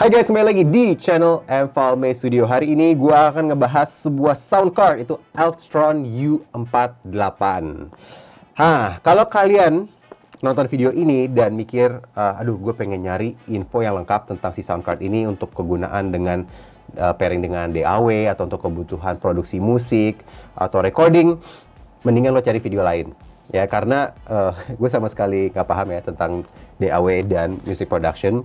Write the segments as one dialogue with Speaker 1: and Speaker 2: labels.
Speaker 1: Hai guys, kembali lagi di channel Mfalme Studio. Hari ini gue akan ngebahas sebuah sound card, itu Altron U48. Kalau kalian nonton video ini dan mikir, aduh gue pengen nyari info yang lengkap tentang si sound card ini untuk kegunaan dengan pairing dengan DAW atau untuk kebutuhan produksi musik atau recording, mendingan lo cari video lain. Ya, karena gue sama sekali nggak paham ya tentang DAW dan music production.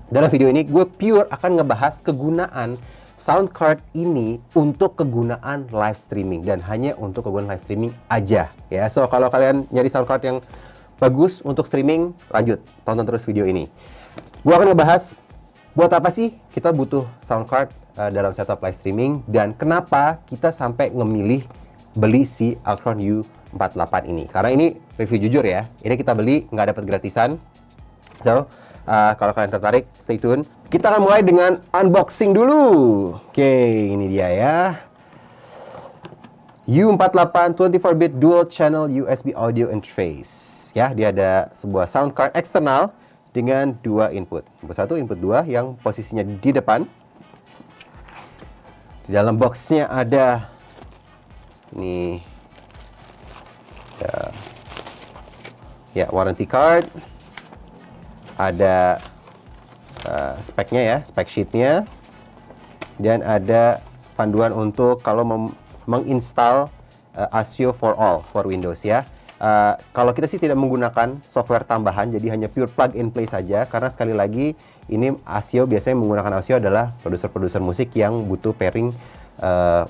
Speaker 1: Dalam video ini gue pure akan ngebahas kegunaan sound card ini untuk kegunaan live streaming dan hanya untuk kegunaan live streaming aja ya. So kalau kalian nyari sound card yang bagus untuk streaming, lanjut tonton terus video ini. Gue akan ngebahas buat apa sih kita butuh sound card dalam setup live streaming dan kenapa kita sampai ngemilih beli si Altron U48 ini. Karena ini review jujur ya, ini kita beli nggak dapat gratisan. So kalau kalian tertarik, stay tune. Kita akan mulai dengan unboxing dulu. Oke, ini dia ya. U48 24-bit dual channel USB audio interface. Ya, dia ada sebuah sound card eksternal dengan dua input. Input 1, input 2 yang posisinya di depan. Di dalam boxnya ada ini ya warranty card. Ada speknya ya, spek sheetnya, dan ada panduan untuk kalau menginstal ASIO for all for Windows ya. Kalau kita sih tidak menggunakan software tambahan, jadi hanya pure plug and play saja, karena sekali lagi ini ASIO, biasanya menggunakan ASIO adalah produser-produser musik yang butuh pairing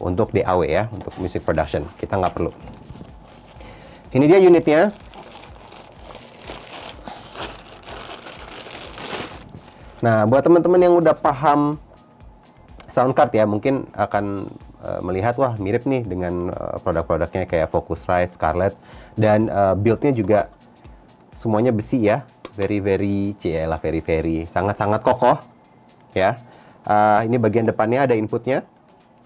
Speaker 1: untuk DAW ya, untuk music production. Kita nggak perlu. Ini dia unitnya. Nah, buat teman-teman yang udah paham sound card ya, mungkin akan melihat, wah mirip nih dengan produk-produknya kayak Focusrite, Scarlett, dan build-nya juga semuanya besi ya, very sangat-sangat kokoh ya. Ini bagian depannya ada inputnya,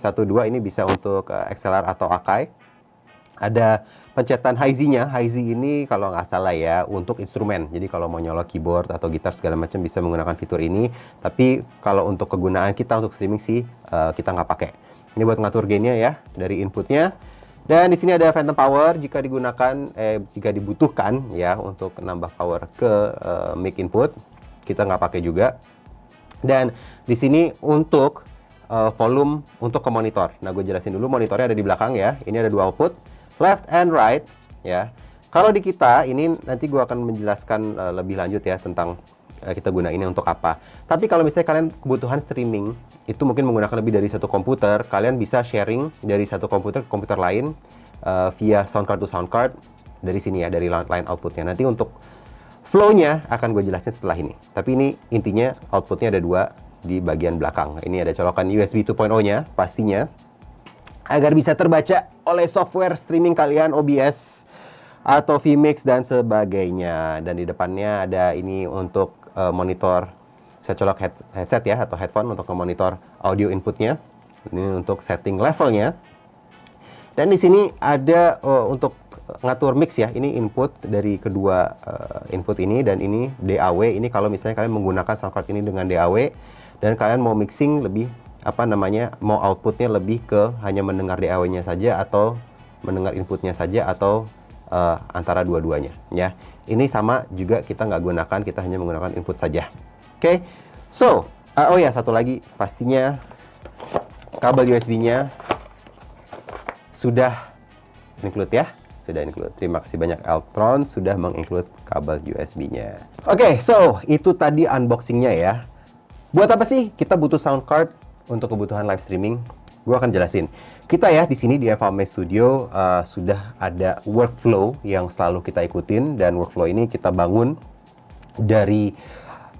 Speaker 1: 1, 2, ini bisa untuk XLR atau Akai. Ada pencetan Hi-Z-nya. Hi-Z ini kalau nggak salah ya untuk instrumen. Jadi kalau mau nyolok keyboard atau gitar segala macam bisa menggunakan fitur ini. Tapi kalau untuk kegunaan kita untuk streaming sih kita nggak pakai. Ini buat ngatur gain-nya ya dari inputnya. Dan di sini ada phantom power jika digunakan jika dibutuhkan ya untuk nambah power ke mic input. Kita nggak pakai juga. Dan di sini untuk volume untuk ke monitor. Nah, gue jelasin dulu, monitornya ada di belakang ya. Ini ada dua output, left and right ya. Kalau di kita ini nanti gue akan menjelaskan lebih lanjut ya tentang kita guna ini untuk apa. Tapi kalau misalnya kalian kebutuhan streaming itu mungkin menggunakan lebih dari satu komputer, kalian bisa sharing dari satu komputer ke komputer lain via sound card to sound card dari sini ya, dari line outputnya. Nanti untuk flow-nya akan gue jelasin setelah ini. Tapi ini intinya outputnya ada dua di bagian belakang. Ini ada colokan USB 2.0-nya pastinya, agar bisa terbaca oleh software streaming kalian, OBS atau vMix dan sebagainya. Dan di depannya ada ini untuk monitor, saya colok headset ya atau headphone untuk monitor audio inputnya. Ini untuk setting levelnya. Dan di sini ada untuk ngatur mix ya. Ini input dari kedua input ini, dan ini DAW. Ini kalau misalnya kalian menggunakan sound card ini dengan DAW dan kalian mau mixing lebih mau outputnya lebih ke hanya mendengar DAW-nya saja atau mendengar inputnya saja atau antara dua-duanya ya. Ini sama juga, kita nggak gunakan, kita hanya menggunakan input saja. Oke. So, oh ya, satu lagi pastinya kabel USB-nya sudah include ya. Sudah include. Terima kasih banyak Altron sudah menginclude kabel USB-nya. Oke, so itu tadi unboxing-nya ya. Buat apa sih kita butuh sound card untuk kebutuhan live streaming? Gue akan jelasin. Kita ya di sini di Mfalme Studio sudah ada workflow yang selalu kita ikutin, dan workflow ini kita bangun dari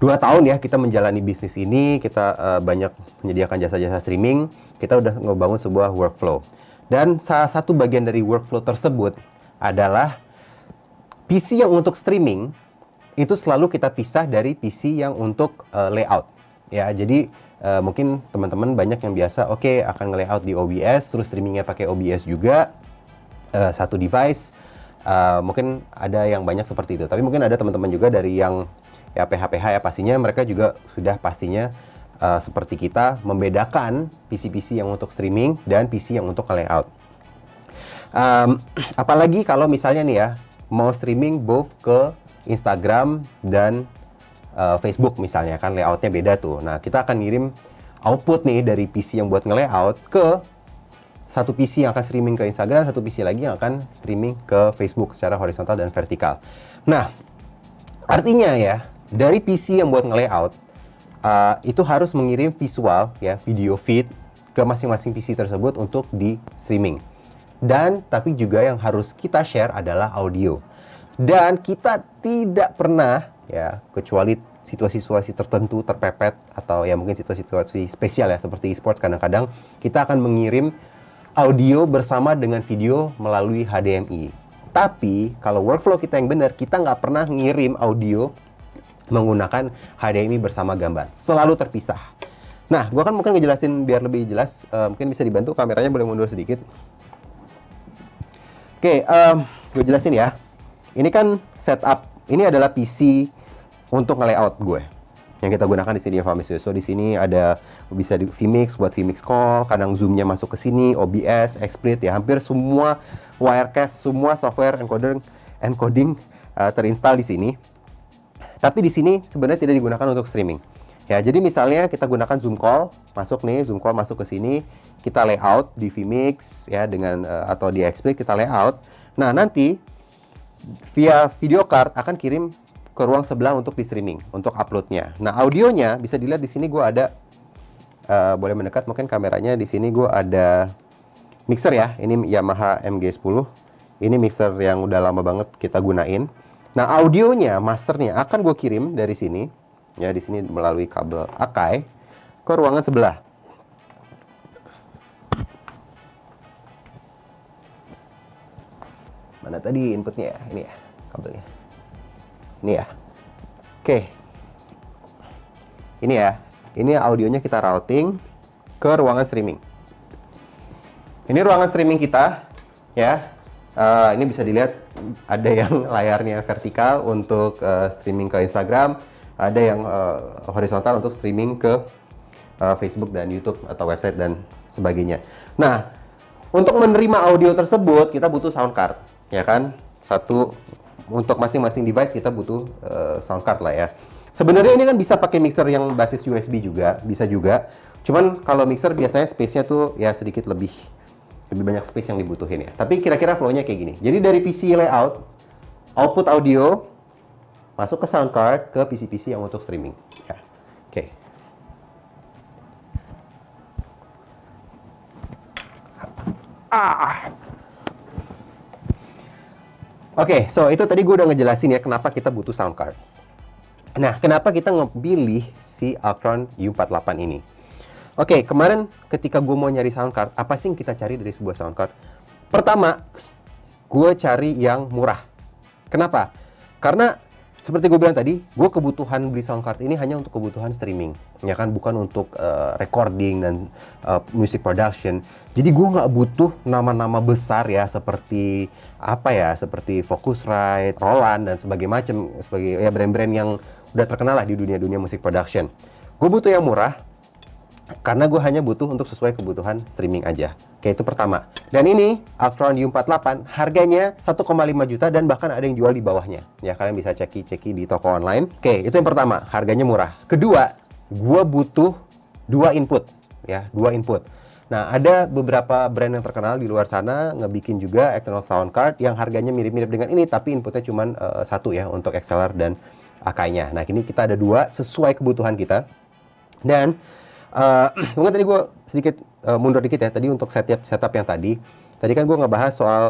Speaker 1: 2 tahun ya kita menjalani bisnis ini. Kita banyak menyediakan jasa-jasa streaming. Kita udah ngebangun sebuah workflow. Dan salah satu bagian dari workflow tersebut adalah PC yang untuk streaming itu selalu kita pisah dari PC yang untuk layout. Ya, jadi mungkin teman-teman banyak yang biasa akan nge-layout di OBS, terus streamingnya pakai OBS juga, satu device. Mungkin ada yang banyak seperti itu. Tapi mungkin ada teman-teman juga dari yang ya PH-PH ya, pastinya mereka juga sudah pastinya seperti kita membedakan PC-PC yang untuk streaming dan PC yang untuk layout. Apalagi kalau misalnya nih ya, mau streaming both ke Instagram dan Facebook misalnya, kan layoutnya beda tuh. Nah, kita akan ngirim output nih dari PC yang buat nge-layout ke satu PC yang akan streaming ke Instagram, satu PC lagi yang akan streaming ke Facebook secara horizontal dan vertikal. Nah, artinya ya, dari PC yang buat nge-layout, itu harus mengirim visual, ya, video feed ke masing-masing PC tersebut untuk di streaming. Dan tapi juga yang harus kita share adalah audio. Dan kita tidak pernah, ya, kecuali situasi-situasi tertentu terpepet atau ya mungkin situasi-situasi spesial ya seperti e-sports, kadang-kadang kita akan mengirim audio bersama dengan video melalui HDMI. Tapi kalau workflow kita yang benar, kita nggak pernah ngirim audio menggunakan HDMI bersama gambar, selalu terpisah. Nah, gua kan mungkin ngejelasin biar lebih jelas, mungkin bisa dibantu kameranya, boleh mundur sedikit. Oke, gue jelasin ya. Ini kan setup. Ini adalah PC untuk nge-layout gue. Yang kita gunakan di sini ya, Famis. So di sini ada bisa di vMix buat vMix call, kadang zoom-nya masuk ke sini, OBS, XSplit ya, hampir semua Wirecast, semua software encoding terinstall di sini. Tapi di sini sebenarnya tidak digunakan untuk streaming. Ya, jadi misalnya kita gunakan Zoom call, masuk nih, Zoom call masuk ke sini, kita layout di vMix ya dengan atau di XSplit kita layout. Nah, nanti via video card akan kirim ke ruang sebelah untuk di streaming, untuk uploadnya. Nah, audionya bisa dilihat di sini gue ada boleh mendekat mungkin kameranya, di sini gue ada mixer ya. Ini Yamaha MG10. Ini mixer yang udah lama banget kita gunain. Nah, audionya, masternya akan gue kirim dari sini. Ya, di sini melalui kabel Akai ke ruangan sebelah. Mana tadi inputnya ya? Ini ya, kabelnya. Ini ya. Oke. Ini ya. Ini audionya kita routing ke ruangan streaming. Ini ruangan streaming kita, ya. Ini bisa dilihat ada yang layarnya vertikal untuk streaming ke Instagram. Ada yang horizontal untuk streaming ke Facebook dan YouTube atau website dan sebagainya. Nah, untuk menerima audio tersebut kita butuh sound card, ya kan? Satu untuk masing-masing device kita butuh sound card lah ya. Sebenarnya ini kan bisa pakai mixer yang basis USB juga, bisa juga. Cuman kalau mixer biasanya space-nya tuh ya sedikit lebih banyak space yang dibutuhin ya. Tapi kira-kira flow-nya kayak gini. Jadi dari PC layout, output audio masuk ke sound card ke PC-PC yang untuk streaming. Ya. Oke. Oke, so itu tadi gue udah ngejelasin ya kenapa kita butuh sound card. Nah, kenapa kita ngebili si Altron U48 ini? Oke, kemarin ketika gue mau nyari sound card, apa sih yang kita cari dari sebuah sound card? Pertama, gue cari yang murah. Kenapa? Karena seperti gue bilang tadi, gue kebutuhan beli sound card ini hanya untuk kebutuhan streaming, ya kan, bukan untuk recording dan music production. Jadi gue nggak butuh nama-nama besar ya, seperti apa ya, seperti Focusrite, Roland dan sebagainya macam, sebagai ya brand-brand yang udah terkenal lah di dunia musik production. Gue butuh yang murah, karena gue hanya butuh untuk sesuai kebutuhan streaming aja. Oke, itu pertama. Dan ini Altron U48 harganya 1,5 juta dan bahkan ada yang jual di bawahnya. Ya, kalian bisa ceki di toko online. Oke, itu yang pertama, harganya murah. Kedua, gue butuh dua input, ya, dua input. Nah, ada beberapa brand yang terkenal di luar sana ngebikin juga external sound card yang harganya mirip-mirip dengan ini, tapi inputnya cuma satu ya untuk XLR dan Akai-nya. Nah, ini kita ada dua sesuai kebutuhan kita. Dan mungkin tadi gue sedikit mundur dikit ya, tadi untuk setup yang tadi kan gue ngebahas soal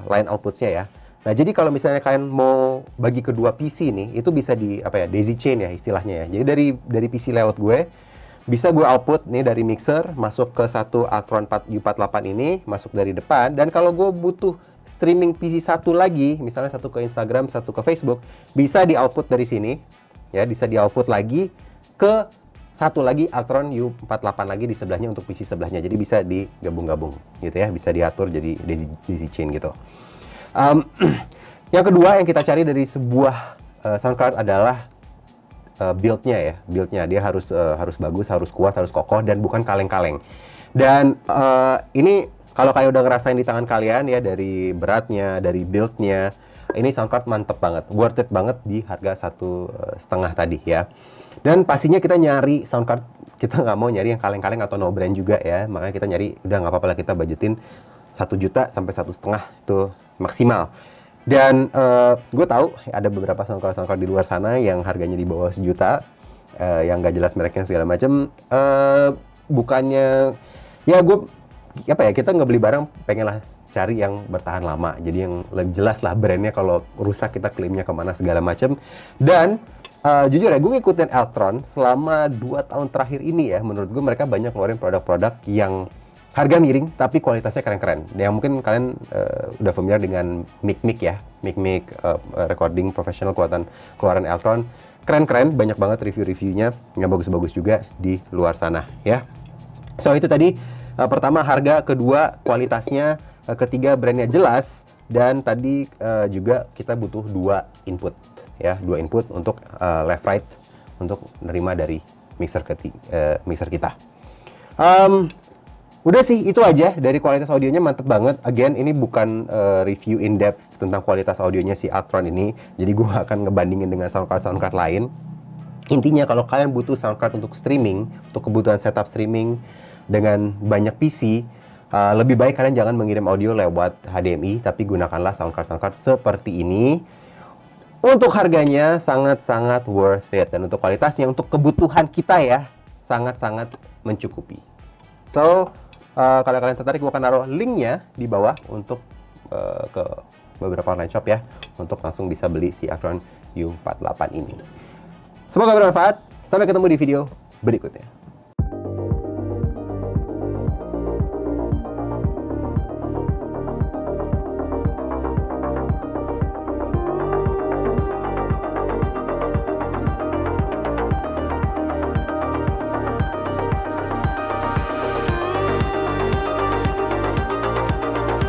Speaker 1: line outputs-nya ya. Nah, jadi kalau misalnya kalian mau bagi kedua PC nih, itu bisa di apa ya, daisy chain ya istilahnya ya. Jadi dari PC layout gue bisa gue output nih dari mixer masuk ke satu Altron U48 ini, masuk dari depan. Dan kalau gue butuh streaming PC satu lagi, misalnya satu ke Instagram, satu ke Facebook, bisa di output dari sini ya, bisa di output lagi ke satu lagi Altron U48 lagi di sebelahnya untuk PC sebelahnya. Jadi bisa digabung-gabung gitu ya, bisa diatur jadi daisy chain gitu. Yang kedua yang kita cari dari sebuah sound card adalah build-nya ya, build-nya dia harus bagus, harus kuat, harus kokoh dan bukan kaleng-kaleng. Dan ini kalau kalian udah ngerasain di tangan kalian ya, dari beratnya, dari build-nya, ini soundcard mantep banget, worth it banget di harga 1,5 tadi ya. Dan pastinya kita nyari soundcard, kita nggak mau nyari yang kaleng-kaleng atau no brand juga ya, makanya kita nyari, udah nggak apa-apa lah kita budgetin 1 juta sampai 1,5 itu maksimal. Dan gue tahu ada beberapa soundcard di luar sana yang harganya di bawah 1 juta, yang nggak jelas mereknya segala macam. Bukannya ya gue apa ya, kita nggak beli barang pengen lah cari yang bertahan lama, jadi yang lebih jelas lah brandnya, kalau rusak kita klaimnya kemana segala macam. Dan jujur ya, gue ngikutin Altron selama 2 tahun terakhir ini ya, menurut gue mereka banyak ngeluarin produk-produk yang harga miring tapi kualitasnya keren-keren. Yang mungkin kalian udah familiar dengan mic ya, mic recording profesional keluaran Altron, keren-keren, banyak banget review-reviewnya yang bagus-bagus juga di luar sana ya. So itu tadi pertama harga, kedua kualitasnya, ketiga brandnya jelas, dan tadi juga kita butuh 2 input ya, 2 input untuk left right untuk nerima dari mixer kita. Udah sih itu aja dari kualitas audionya, mantep banget. Again, ini bukan review in depth tentang kualitas audionya si Altron ini, jadi gue akan ngebandingin dengan soundcard lain. Intinya kalau kalian butuh soundcard untuk streaming, untuk kebutuhan setup streaming dengan banyak PC, lebih baik kalian jangan mengirim audio lewat HDMI, tapi gunakanlah soundcard seperti ini. Untuk harganya sangat-sangat worth it, dan untuk kualitasnya, untuk kebutuhan kita ya, sangat-sangat mencukupi. So, kalau kalian tertarik, gue akan naruh linknya di bawah untuk ke beberapa online shop ya, untuk langsung bisa beli si Altron U48 ini. Semoga bermanfaat. Sampai ketemu di video berikutnya.